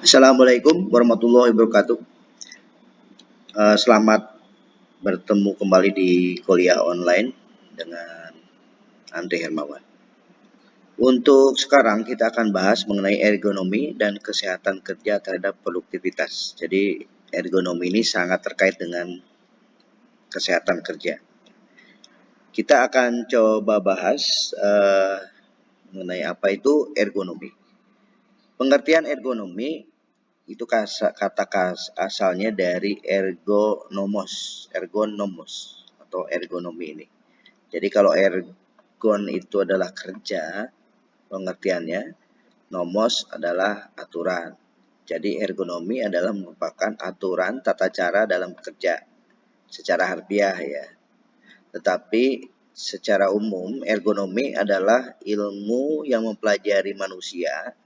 Assalamualaikum warahmatullahi wabarakatuh. Selamat bertemu kembali di kuliah online dengan Andre Hermawan. Untuk sekarang kita akan bahas mengenai ergonomi dan kesehatan kerja terhadap produktivitas. Jadi ergonomi ini sangat terkait dengan kesehatan kerja. Kita akan coba bahas mengenai apa itu ergonomi. Pengertian ergonomi itu kata asalnya dari ergonomos atau ergonomi ini. Jadi kalau ergon itu adalah kerja, pengertiannya, nomos adalah aturan. Jadi ergonomi adalah merupakan aturan tata cara dalam bekerja secara harfiah ya. Tetapi secara umum ergonomi adalah ilmu yang mempelajari manusia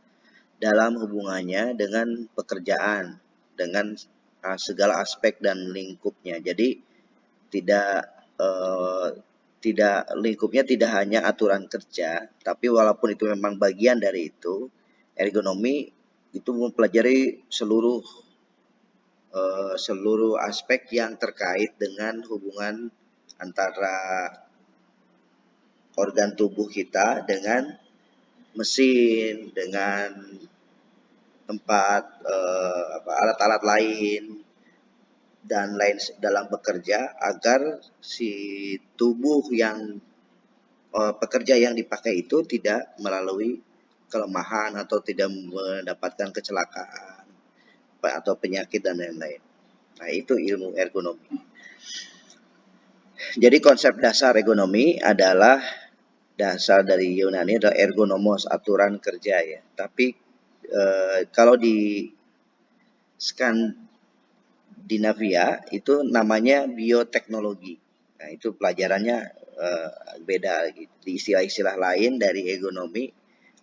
dalam hubungannya dengan pekerjaan, dengan segala aspek dan lingkupnya. Jadi tidak lingkupnya tidak hanya aturan kerja, tapi walaupun itu memang bagian dari itu, ergonomi itu mempelajari seluruh aspek yang terkait dengan hubungan antara organ tubuh kita dengan mesin, dengan tempat alat-alat lain dan lain dalam bekerja agar si tubuh yang pekerja yang dipakai itu tidak melalui kelemahan atau tidak mendapatkan kecelakaan atau penyakit dan lain-lain. Nah, itu ilmu ergonomi. Jadi konsep dasar ergonomi adalah dasar dari Yunani adalah ergonomos, aturan kerja ya. Tapi kalau di Skandinavia itu namanya bioteknologi. Nah, itu pelajarannya beda gitu. Di istilah-istilah lain dari ergonomi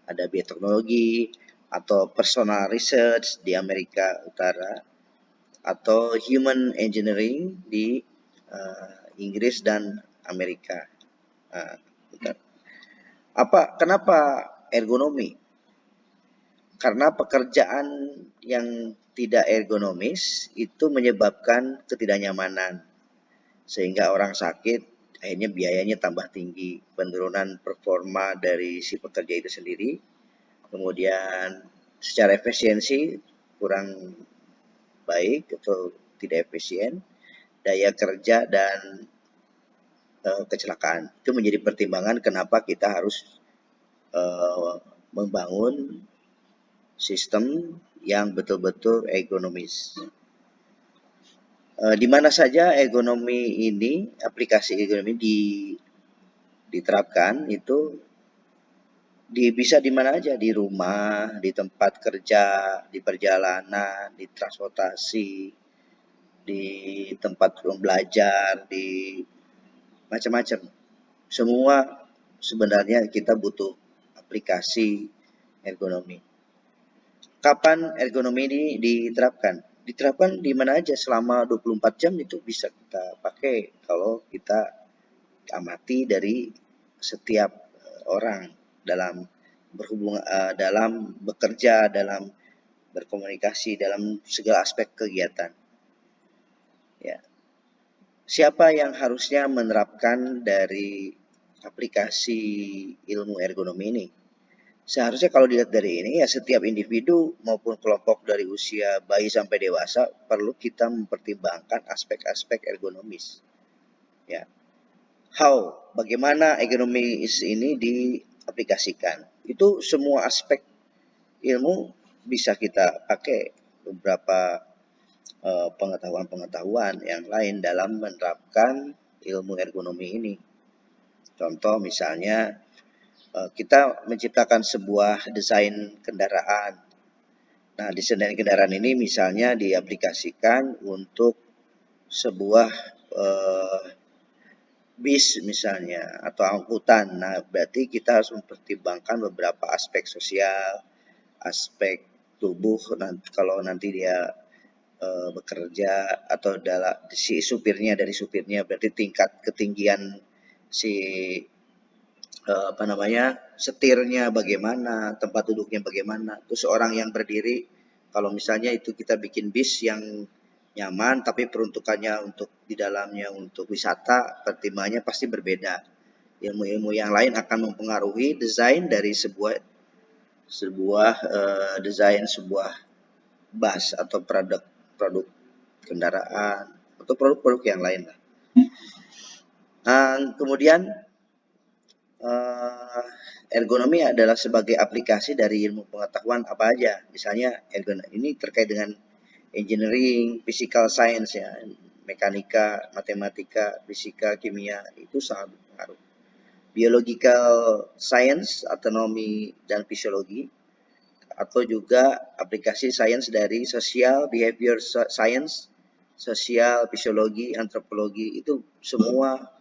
ada bioteknologi atau personal research di Amerika Utara atau human engineering di Inggris dan Amerika. Kenapa ergonomi? Karena pekerjaan yang tidak ergonomis itu menyebabkan ketidaknyamanan sehingga orang sakit, akhirnya biayanya tambah tinggi, penurunan performa dari si pekerja itu sendiri, kemudian secara efisiensi kurang baik atau tidak efisien, daya kerja dan kecelakaan. Itu menjadi pertimbangan kenapa kita harus membangun sistem yang betul-betul ergonomis. Di mana saja ergonomi ini, aplikasi ergonomi diterapkan itu bisa di mana aja, di rumah, di tempat kerja, di perjalanan, di transportasi, di tempat belajar, di macam-macam. Semua sebenarnya kita butuh aplikasi ergonomi. Kapan ergonomi ini diterapkan? Diterapkan di mana aja selama 24 jam itu bisa kita pakai kalau kita amati dari setiap orang dalam berhubungan, dalam bekerja, dalam berkomunikasi, dalam segala aspek kegiatan. Ya. Siapa yang harusnya menerapkan dari aplikasi ilmu ergonomi ini? Seharusnya kalau dilihat dari ini ya setiap individu maupun kelompok dari usia bayi sampai dewasa perlu kita mempertimbangkan aspek-aspek ergonomis. Ya. Bagaimana ergonomis ini diaplikasikan? Itu semua aspek ilmu bisa kita pakai beberapa pengetahuan-pengetahuan yang lain dalam menerapkan ilmu ergonomi ini. Contoh misalnya kita menciptakan sebuah desain kendaraan. Nah, desain kendaraan ini misalnya diaplikasikan untuk sebuah bis misalnya atau angkutan. Nah, berarti kita harus mempertimbangkan beberapa aspek sosial, aspek tubuh kalau nanti dia bekerja atau si supirnya berarti tingkat ketinggian si setirnya bagaimana, tempat duduknya bagaimana. Terus orang yang berdiri Kalau misalnya itu kita bikin bis yang nyaman, tapi peruntukannya untuk di dalamnya untuk wisata, pertimbangannya pasti berbeda. Ilmu-ilmu yang lain akan mempengaruhi desain dari desain sebuah bus atau produk kendaraan atau produk-produk yang lain. Kemudian ergonomi adalah sebagai aplikasi dari ilmu pengetahuan apa aja. Misalnya ergonomi ini terkait dengan engineering, physical science ya, mekanika, matematika, fisika, kimia itu sangat berpengaruh. Biological science, autonomi dan fisiologi, atau juga aplikasi sains dari sosial, behavior science, sosial, fisiologi, antropologi itu semua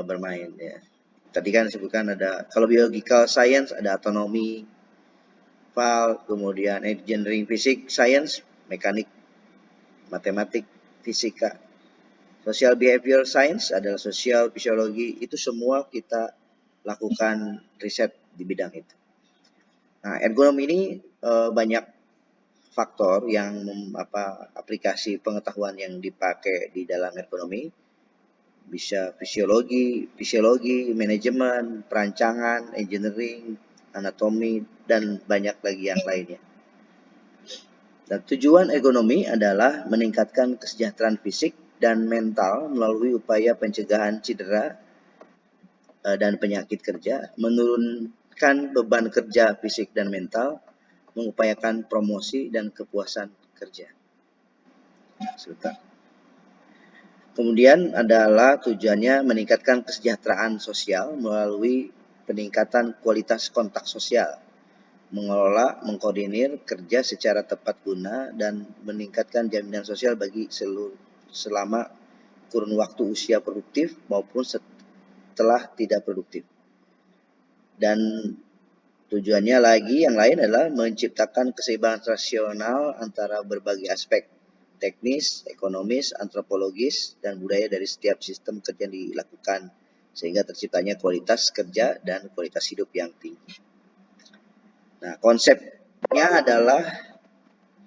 bermain ya. Tadi kan disebutkan ada, kalau biological science ada autonomi, kemudian engineering science, mekanik, matematik, fisika. Social behavior science adalah sosial, fisiologi, itu semua kita lakukan riset di bidang itu. Nah, ergonomi ini banyak faktor yang aplikasi pengetahuan yang dipakai di dalam ergonomi. Bisa fisiologi, manajemen, perancangan, engineering, anatomi, dan banyak lagi yang lainnya. Dan tujuan ergonomi adalah meningkatkan kesejahteraan fisik dan mental melalui upaya pencegahan cedera dan penyakit kerja, menurunkan beban kerja fisik dan mental, mengupayakan promosi dan kepuasan kerja. Kemudian adalah tujuannya meningkatkan kesejahteraan sosial melalui peningkatan kualitas kontak sosial, mengelola, mengkoordinir kerja secara tepat guna, dan meningkatkan jaminan sosial bagi selama kurun waktu usia produktif maupun setelah tidak produktif. Dan tujuannya lagi yang lain adalah menciptakan keseimbangan rasional antara berbagai aspek teknis, ekonomis, antropologis, dan budaya dari setiap sistem kerja yang dilakukan, sehingga terciptanya kualitas kerja dan kualitas hidup yang tinggi. Nah, konsepnya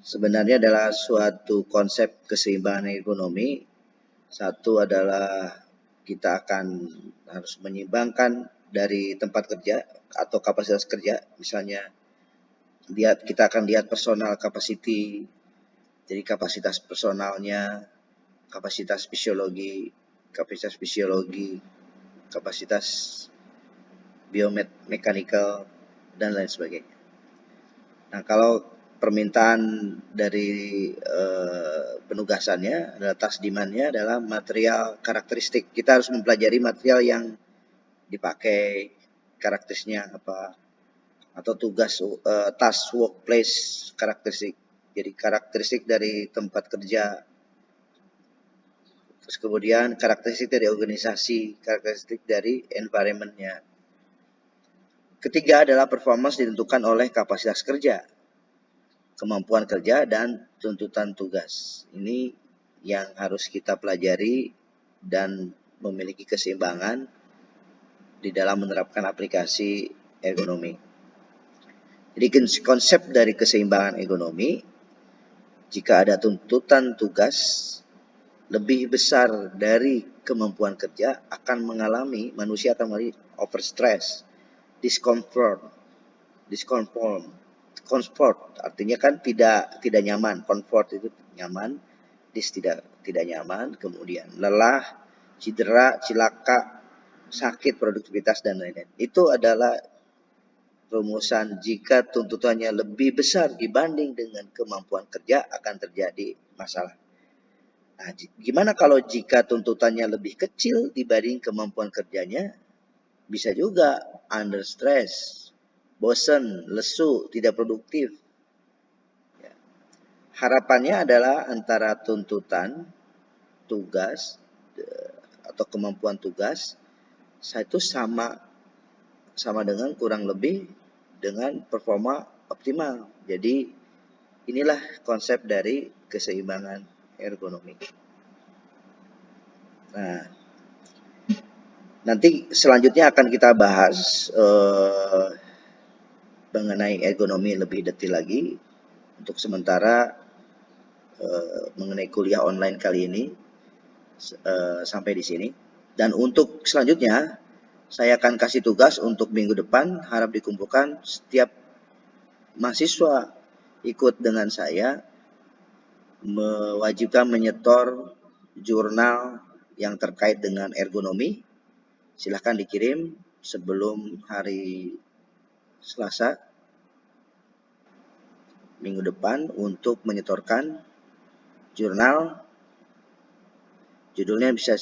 sebenarnya adalah suatu konsep keseimbangan ekonomi. Satu adalah kita akan harus menyeimbangkan dari tempat kerja atau kapasitas kerja, misalnya kita akan lihat personal capacity. Jadi kapasitas personalnya, kapasitas fisiologi, kapasitas biomekanikal, dan lain sebagainya. Nah, kalau permintaan dari penugasannya adalah task demand-nya adalah material karakteristik. Kita harus mempelajari material yang dipakai, karakteristiknya apa, atau tugas task workplace karakteristik. Jadi karakteristik dari tempat kerja, terus kemudian karakteristik dari organisasi, karakteristik dari environment-nya. Ketiga adalah performance ditentukan oleh kapasitas kerja, kemampuan kerja, dan tuntutan tugas. Ini yang harus kita pelajari dan memiliki keseimbangan di dalam menerapkan aplikasi ergonomi. Jadi konsep dari keseimbangan ergonomi, jika ada tuntutan tugas lebih besar dari kemampuan kerja, manusia akan mengalami overstress, discomfort artinya kan tidak nyaman, comfort itu nyaman, tidak nyaman, kemudian lelah, cedera, cilaka, sakit, produktivitas, dan lain-lain. Itu adalah rumusan jika tuntutannya lebih besar dibanding dengan kemampuan kerja akan terjadi masalah. Nah, gimana kalau jika tuntutannya lebih kecil dibanding kemampuan kerjanya? Bisa juga under stress, bosan, lesu, tidak produktif. Ya. Harapannya adalah antara tuntutan tugas atau kemampuan tugas itu sama dengan kurang lebih dengan performa optimal. Jadi inilah konsep dari keseimbangan ergonomi. Nah, nanti selanjutnya akan kita bahas mengenai ergonomi lebih detail lagi. untuk sementara mengenai kuliah online kali ini sampai di sini. Dan untuk selanjutnya, saya akan kasih tugas untuk minggu depan, harap dikumpulkan setiap mahasiswa ikut dengan saya mewajibkan menyetor jurnal yang terkait dengan ergonomi. Silahkan dikirim sebelum hari Selasa minggu depan untuk menyetorkan jurnal. Judulnya bisa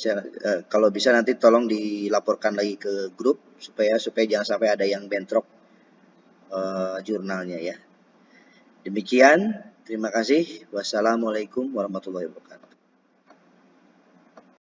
kalau bisa nanti tolong dilaporkan lagi ke grup supaya jangan sampai ada yang bentrok jurnalnya ya. Demikian, terima kasih. Wassalamualaikum warahmatullahi wabarakatuh.